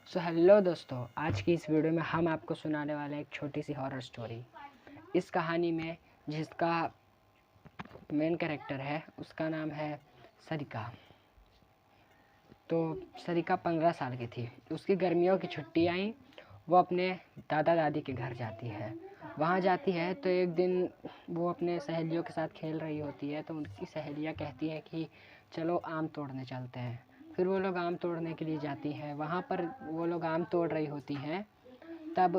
So hello दोस्तों, आज की इस वीडियो में हम आपको सुनाने वाले हैं एक छोटी सी हॉरर स्टोरी। इस कहानी में जिसका मेन कैरेक्टर है उसका नाम है सरिका। तो सरिका 15 साल की थी। उसकी गर्मियों की छुट्टी आई, वो अपने दादा दादी के घर जाती है। वहाँ जाती है तो एक दिन वो अपने सहेलियों के साथ खेल रही होती है, तो उनकी सहेलियाँ कहती हैं कि चलो आम तोड़ने चलते हैं। फिर वो लोग आम तोड़ने के लिए जाती हैं। वहाँ पर वो लोग आम तोड़ रही होती हैं, तब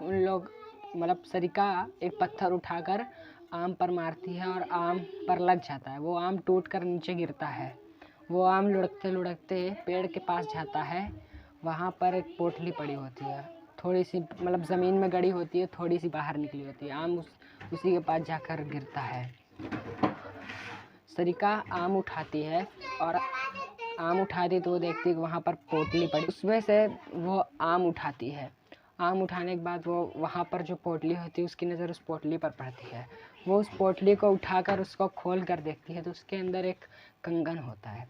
उन लोग सरिका एक पत्थर उठाकर आम पर मारती है और आम पर लग जाता है। वो आम टूट कर नीचे गिरता है। वो आम लुढ़कते लुढ़कते पेड़ के पास जाता है। वहाँ पर एक पोटली पड़ी होती है, थोड़ी सी ज़मीन में गड़ी होती है, थोड़ी सी बाहर निकली होती है। आम उसी के पास जाकर गिरता है। सरिका आम उठाती है और आम उठाती तो वो देखती है कि वहाँ पर पोटली पड़ी। उसमें से वो आम उठाती है। आम उठाने के बाद वो वहाँ पर जो पोटली होती है उसकी नज़र उस पोटली पर पड़ती है। वो उस पोटली को उठाकर उसको खोल कर देखती है तो उसके अंदर एक कंगन होता है।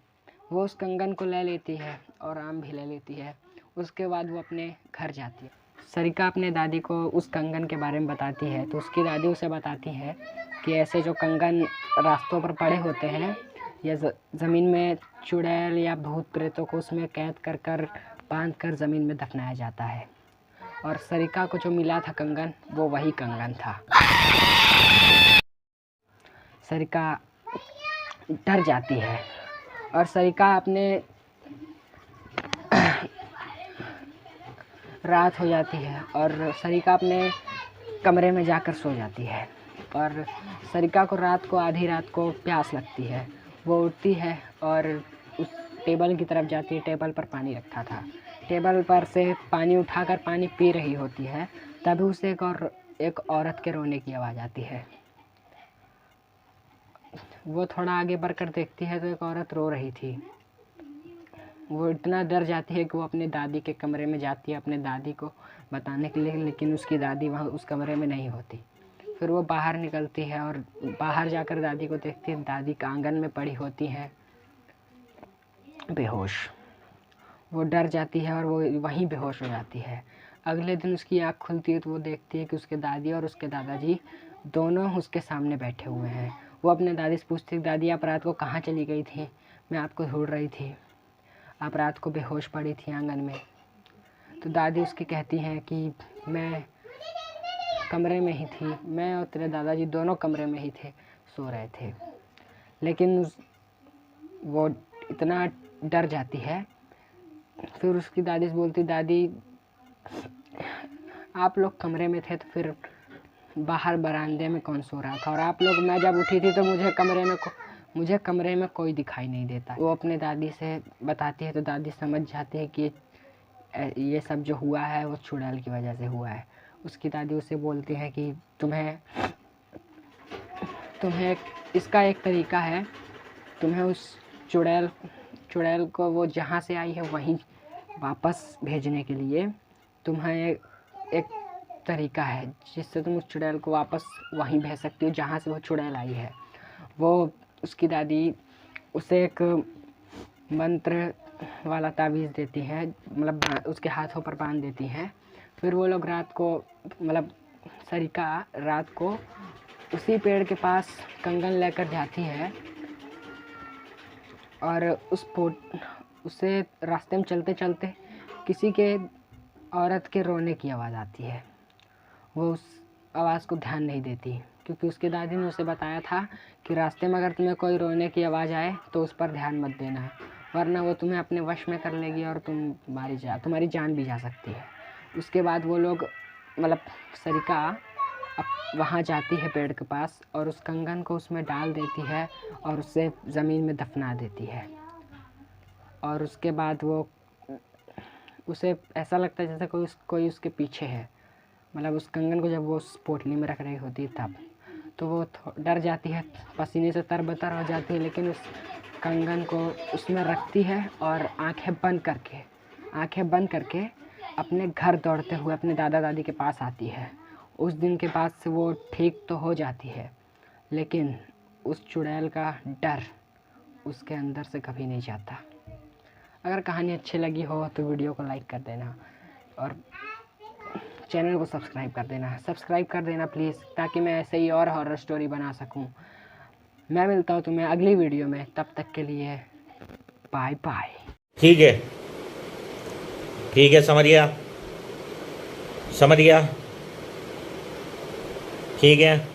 वो उस कंगन को ले लेती है और आम भी ले लेती है। उसके बाद वो अपने घर जाती है। सरिका अपने दादी को उस कंगन के बारे में बताती है तो उसकी दादी उसे बताती है कि ऐसे जो कंगन रास्तों पर पड़े होते हैं या ज़मीन में चुड़ैल या भूत प्रेतों को उसमें कैद कर कर बांध कर ज़मीन में दफनाया जाता है। और सरिका को जो मिला था कंगन, वो वही कंगन था। सरिका डर जाती है और सरिका अपने रात हो जाती है और सरिका अपने कमरे में जाकर सो जाती है। और सरिका को रात को आधी रात को प्यास लगती है। वो उठती है और उस टेबल की तरफ जाती है। टेबल पर पानी रखा था। टेबल पर से पानी उठाकर पानी पी रही होती है। तभी उसे एक औरत के रोने की आवाज़ आती है। वो थोड़ा आगे बढ़कर देखती है तो एक औरत रो रही थी। वो इतना डर जाती है कि वो अपने दादी के कमरे में जाती है अपने दादी को बताने के लिए, लेकिन उसकी दादी वहाँ उस कमरे में नहीं होती। फिर वो बाहर निकलती है और बाहर जाकर दादी को देखती है। दादी आंगन में पड़ी होती है बेहोश। वो डर जाती है और वो वहीं बेहोश हो जाती है। अगले दिन उसकी आँख खुलती है तो वो देखती है कि उसके दादी और उसके दादाजी दोनों उसके सामने बैठे हुए हैं। वो अपने दादी से पूछती है, दादी आप रात को कहाँ चली गई थी? मैं आपको ढूंढ रही थी, आप रात को बेहोश पड़ी थी आंगन में। तो दादी उसकी कहती हैं कि मैं कमरे में ही थी, मैं और तेरे दादाजी दोनों कमरे में ही थे, सो रहे थे। लेकिन वो इतना डर जाती है। फिर उसकी दादी से बोलती, दादी आप लोग कमरे में थे तो फिर बाहर बरामदे में कौन सो रहा था? और आप लोग, मैं जब उठी थी तो मुझे कमरे में कोई दिखाई नहीं देता। वो अपने दादी से बताती है तो दादी समझ जाती है कि ये सब जो हुआ है वो चुड़ैल की वजह से हुआ है। उसकी दादी उसे बोलती है कि तुम्हें इसका एक तरीका है, तुम्हें उस चुड़ैल को वो जहाँ से आई है वहीं वापस भेजने के लिए तुम्हें एक तरीका है जिससे तुम उस चुड़ैल को वापस वहीं भेज सकती हो जहाँ से वो चुड़ैल आई है। वो उसकी दादी उसे एक मंत्र वाला तावीज़ देती है, उसके हाथों पर बांध देती हैं। फिर वो लोग रात को सरिका रात को उसी पेड़ के पास कंगन लेकर जाती है और उसे रास्ते में चलते चलते किसी के औरत के रोने की आवाज़ आती है। वो उस आवाज़ को ध्यान नहीं देती क्योंकि उसकी दादी ने उसे बताया था कि रास्ते में अगर तुम्हें कोई रोने की आवाज़ आए तो उस पर ध्यान मत देना है, वरना वो तुम्हें अपने वश में कर लेगी और तुम्हारी जान भी जा सकती है। उसके बाद वो लोग सरिका वहाँ जाती है पेड़ के पास और उस कंगन को उसमें डाल देती है और उसे ज़मीन में दफना देती है। और उसके बाद उसे ऐसा लगता है जैसे कोई उसके पीछे है। उस कंगन को जब वो उस पोटली में रख रही होती है तब तो वो डर जाती है, पसीने से तरबतर हो जाती है, लेकिन उस कंगन को उसमें रखती है और आंखें बंद करके अपने घर दौड़ते हुए अपने दादा दादी के पास आती है। उस दिन के बाद से वो ठीक तो हो जाती है, लेकिन उस चुड़ैल का डर उसके अंदर से कभी नहीं जाता। अगर कहानी अच्छी लगी हो तो वीडियो को लाइक कर देना और चैनल को सब्सक्राइब कर देना प्लीज़, ताकि मैं ऐसे ही और हॉरर स्टोरी बना सकूं। मैं मिलता हूं तुम्हें अगली वीडियो में, तब तक के लिए बाय बाय। ठीक है, समझ गया, ठीक है।